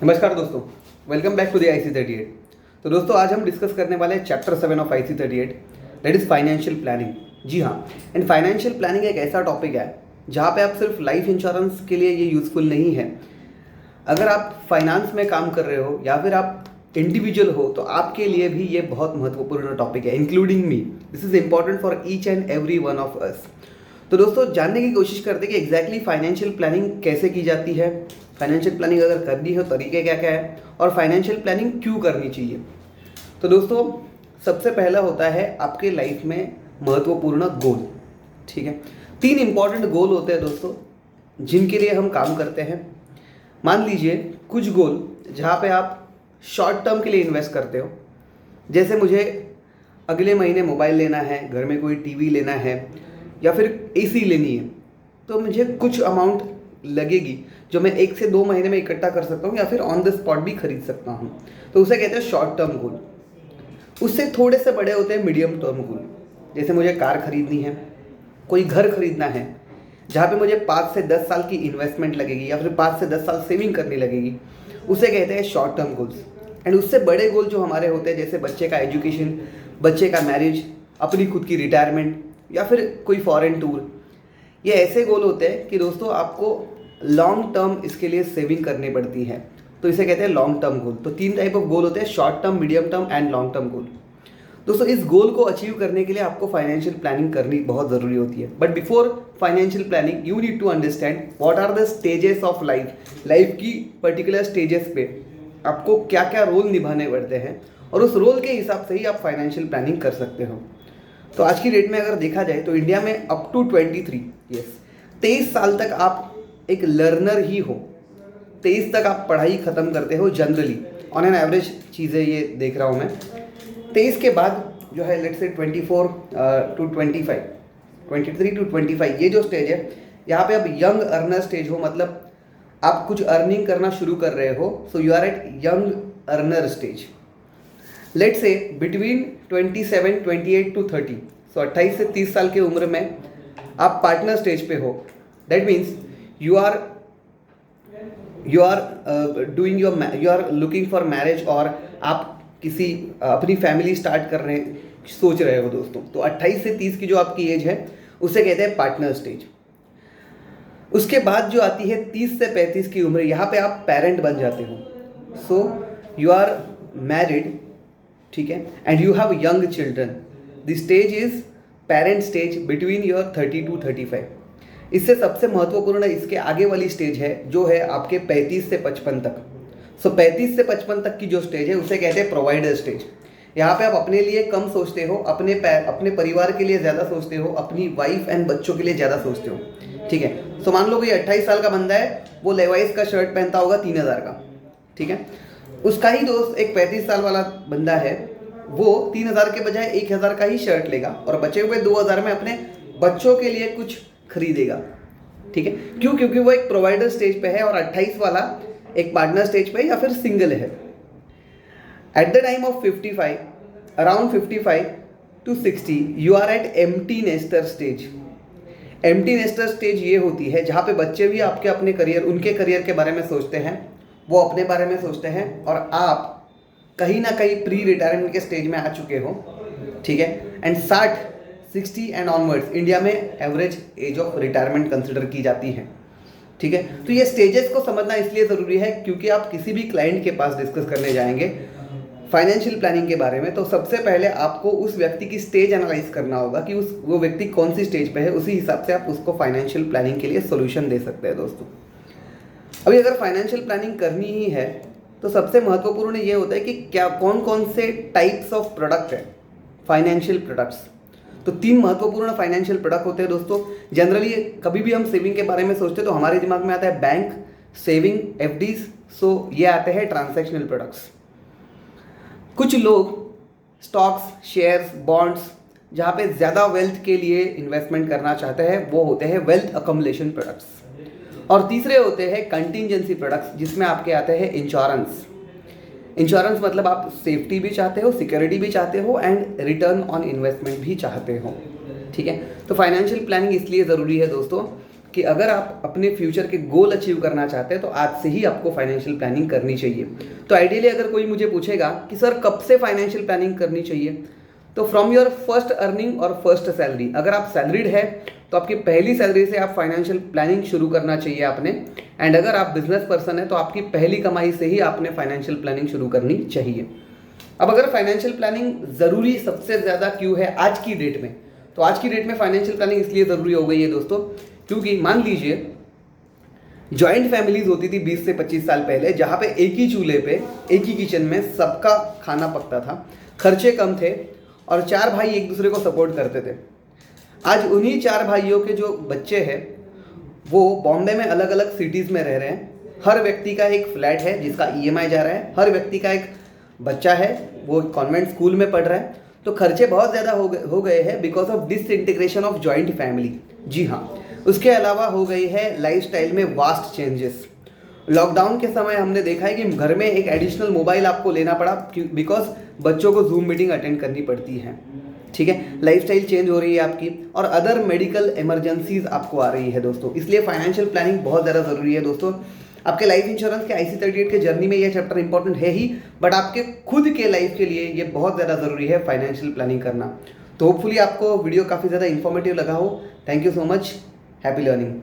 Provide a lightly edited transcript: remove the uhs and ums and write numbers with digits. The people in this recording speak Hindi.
नमस्कार दोस्तों, welcome back to the IC38। तो दोस्तों आज हम डिस्कस करने वाले हैं chapter 7 of IC38, that is financial planning. जी हाँ, एंड फाइनेंशियल प्लानिंग एक ऐसा टॉपिक है जहाँ पे आप सिर्फ लाइफ इंश्योरेंस के लिए ये यूज़फुल नहीं है। अगर आप फाइनेंस में काम कर रहे हो या फिर आप इंडिविजुअल हो तो आपके लिए भी ये बहुत महत्वपूर्ण टॉपिक है, including me. This is important for each and every one of us. तो दोस्तों जानने की कोशिश करते हैं कि एग्जैक्टली फाइनेंशियल प्लानिंग कैसे की जाती है, फाइनेंशियल प्लानिंग अगर करनी हो तरीके क्या क्या है और फाइनेंशियल प्लानिंग क्यों करनी चाहिए। तो दोस्तों सबसे पहला होता है आपके लाइफ में महत्वपूर्ण गोल। ठीक है, 3 इंपॉर्टेंट गोल होते हैं दोस्तों जिनके लिए हम काम करते हैं। मान लीजिए कुछ गोल जहाँ पे आप शॉर्ट टर्म के लिए इन्वेस्ट करते हो, जैसे मुझे अगले महीने मोबाइल लेना है, घर में कोई टीवी लेना है या फिर एसी लेनी है, तो मुझे कुछ अमाउंट लगेगी जो मैं 1 से 2 महीने में इकट्ठा कर सकता हूँ या फिर ऑन द स्पॉट भी खरीद सकता हूँ। तो उसे कहते हैं शॉर्ट टर्म गोल। उससे थोड़े से बड़े होते हैं मीडियम टर्म गोल, जैसे मुझे कार खरीदनी है, कोई घर खरीदना है जहाँ पे मुझे 5 से 10 साल की इन्वेस्टमेंट लगेगी या फिर 5 से 10 साल सेविंग करनी लगेगी, उसे कहते हैं शॉर्ट टर्म गोल्स। एंड उससे बड़े गोल जो हमारे होते हैं जैसे बच्चे का एजुकेशन, बच्चे का मैरिज, अपनी खुद की रिटायरमेंट या फिर कोई फॉरेन टूर, ये ऐसे गोल होते हैं कि दोस्तों आपको लॉन्ग टर्म इसके लिए सेविंग करनी पड़ती है, तो इसे कहते हैं लॉन्ग टर्म गोल। तो 3 टाइप ऑफ गोल होते हैं, short term, medium term and long term goal. दोस्तों इस गोल को अचीव करने के लिए आपको फाइनेंशियल प्लानिंग करनी बहुत ज़रूरी होती है। But before financial planning you need to understand what are the stages of life की पर्टिकुलर स्टेजेस पे आपको क्या क्या रोल निभाने पड़ते हैं और उस रोल के हिसाब से ही आप फाइनेंशियल प्लानिंग कर सकते हो। तो आज की डेट में अगर देखा जाए तो इंडिया में अप टू 23 साल तक आप एक लर्नर ही हो। 23 तक आप पढ़ाई ख़त्म करते हो जनरली, ऑन एन एवरेज चीज़ें ये देख रहा हूँ मैं। 23 के बाद जो है लेट्स से 24 टू 25, 23 टू 25 ये जो स्टेज है, यहाँ पे आप यंग अर्नर स्टेज हो, मतलब आप कुछ अर्निंग करना शुरू कर रहे हो। So you are at young earner stage. Let's say between 27, 28 to 30, so 28 से 30 साल की उम्र में आप पार्टनर स्टेज पे हो। That means you are doing you are looking for marriage, और आप किसी अपनी फैमिली स्टार्ट कर रहे सोच रहे हो दोस्तों। तो 28 से 30 की जो आपकी एज है उसे कहते हैं पार्टनर स्टेज। उसके बाद जो आती है 30 से 35 की उम्र, यहाँ पे आप पेरेंट बन जाते हो। सो यू आर मैरिड, ठीक है, and you have young children. The stage is parent stage between your 30 to 35। इससे सबसे महत्वपूर्ण इसके आगे वाली स्टेज है जो है आपके 35 से 55 तक। सो 35 से 55 तक की जो स्टेज है उसे कहते हैं प्रोवाइडर स्टेज। यहाँ पे आप अपने लिए कम सोचते हो, अपने परिवार के लिए ज़्यादा सोचते हो, अपनी वाइफ एंड बच्चों के लिए ज़्यादा सोचते हो। ठीक है, सो मान लो कोई 28 साल का बंदा है, वो लेवाइस का शर्ट पहनता होगा 3000 का, ठीक है। उसका ही दोस्त एक 35 साल वाला बंदा है, वो 3000 के बजाय 1000 का ही शर्ट लेगा और बचे हुए 2000 में अपने बच्चों के लिए कुछ खरीदेगा। ठीक है, क्यों? क्योंकि वो एक प्रोवाइडर स्टेज पे है और 28 वाला एक पार्टनर स्टेज पे या फिर सिंगल है। At the time of 55, around 55 to 60 you are at empty nester stage. Empty nester stage ये होती है जहाँ पे बच्चे भी आपके अपने करियर, उनके करियर के बारे में सोचते हैं, वो अपने बारे में सोचते हैं, और आप कहीं ना कहीं प्री रिटायरमेंट के स्टेज में आ चुके हो। ठीक है, एंड 60, 60 एंड ऑनवर्ड्स इंडिया में average age of retirement consider की जाती है। ठीक है, तो ये स्टेजेस को समझना इसलिए ज़रूरी है क्योंकि आप किसी भी क्लाइंट के पास डिस्कस करने जाएंगे फाइनेंशियल प्लानिंग के बारे में, तो सबसे पहले आपको उस व्यक्ति की स्टेज एनालाइज करना होगा कि वो व्यक्ति कौन सी स्टेज पे है। उसी हिसाब से आप उसको फाइनेंशियल प्लानिंग के लिए सोल्यूशन दे सकते हैं दोस्तों। अभी अगर फाइनेंशियल प्लानिंग करनी ही है तो सबसे महत्वपूर्ण ये होता है कि क्या कौन कौन से टाइप्स ऑफ प्रोडक्ट है फाइनेंशियल प्रोडक्ट्स। तो 3 महत्वपूर्ण फाइनेंशियल प्रोडक्ट होते हैं दोस्तों। जनरली कभी भी हम सेविंग के बारे में सोचते हैं तो हमारे दिमाग में आता है बैंक, सेविंग, एफडीज। सो ये आते हैं ट्रांजैक्शनल प्रोडक्ट्स। कुछ लोग स्टॉक्स, शेयर्स, बॉन्ड्स, जहाँ पे ज़्यादा वेल्थ के लिए इन्वेस्टमेंट करना चाहते हैं, वो होते हैं वेल्थ अकम्युलेशन प्रोडक्ट्स। और तीसरे होते हैं कंटिजेंसी प्रोडक्ट्स, जिसमें आपके आते हैं इंश्योरेंस। इंश्योरेंस मतलब आप सेफ्टी भी चाहते हो, सिक्योरिटी भी चाहते हो एंड रिटर्न ऑन इन्वेस्टमेंट भी चाहते हो। ठीक है, तो फाइनेंशियल प्लानिंग इसलिए ज़रूरी है दोस्तों कि अगर आप अपने फ्यूचर के गोल अचीव करना चाहते हैं तो आज से ही आपको फाइनेंशियल प्लानिंग करनी चाहिए। तो आइडियली अगर कोई मुझे पूछेगा कि सर कब से फाइनेंशियल प्लानिंग करनी चाहिए, तो फ्रॉम योर फर्स्ट अर्निंग और फर्स्ट सैलरी। अगर आप सैलरीड है तो आपकी पहली सैलरी से आप फाइनेंशियल प्लानिंग शुरू करना चाहिए आपने। एंड अगर आप बिजनेस पर्सन है तो आपकी पहली कमाई से ही आपने फाइनेंशियल प्लानिंग शुरू करनी चाहिए। अब अगर फाइनेंशियल प्लानिंग ज़रूरी सबसे ज़्यादा क्यों है आज की डेट में, तो आज की डेट में फाइनेंशियल प्लानिंग इसलिए ज़रूरी हो गई है दोस्तों, क्योंकि मान लीजिए जॉइंट फैमिलीज होती थी 20 से 25 साल पहले, जहाँ पे एक ही चूल्हे पे एक ही किचन में सबका खाना पकता था, खर्चे कम थे और 4 भाई एक दूसरे को सपोर्ट करते थे। आज उन्हीं 4 भाइयों के जो बच्चे हैं वो बॉम्बे में अलग अलग सिटीज़ में रह रहे हैं। हर व्यक्ति का एक फ्लैट है जिसका EMI जा रहा है, हर व्यक्ति का एक बच्चा है वो कॉन्वेंट स्कूल में पढ़ रहा है। तो खर्चे बहुत ज़्यादा हो गए हैं because of disintegration of joint family. जी हाँ, उसके अलावा हो गई है लाइफस्टाइल में वास्ट चेंजेस। लॉकडाउन के समय हमने देखा है कि घर में एक एडिशनल मोबाइल आपको लेना पड़ा बिकॉज बच्चों को जूम मीटिंग अटेंड करनी पड़ती है। ठीक है, लाइफस्टाइल चेंज हो रही है आपकी और अदर मेडिकल इमरजेंसीज आपको आ रही है दोस्तों। इसलिए फाइनेंशियल प्लानिंग बहुत ज़्यादा ज़रूरी है दोस्तों। आपके लाइफ इंश्योरेंस के IC38 के जर्नी में ये चैप्टर इंपॉर्टेंट है ही, बट आपके खुद के लाइफ के लिए ये बहुत ज़्यादा ज़रूरी है फाइनेंशियल प्लानिंग करना। तो होपफुली आपको वीडियो काफ़ी ज़्यादा इन्फॉर्मेटिव लगा हो। Thank you so much, happy learning.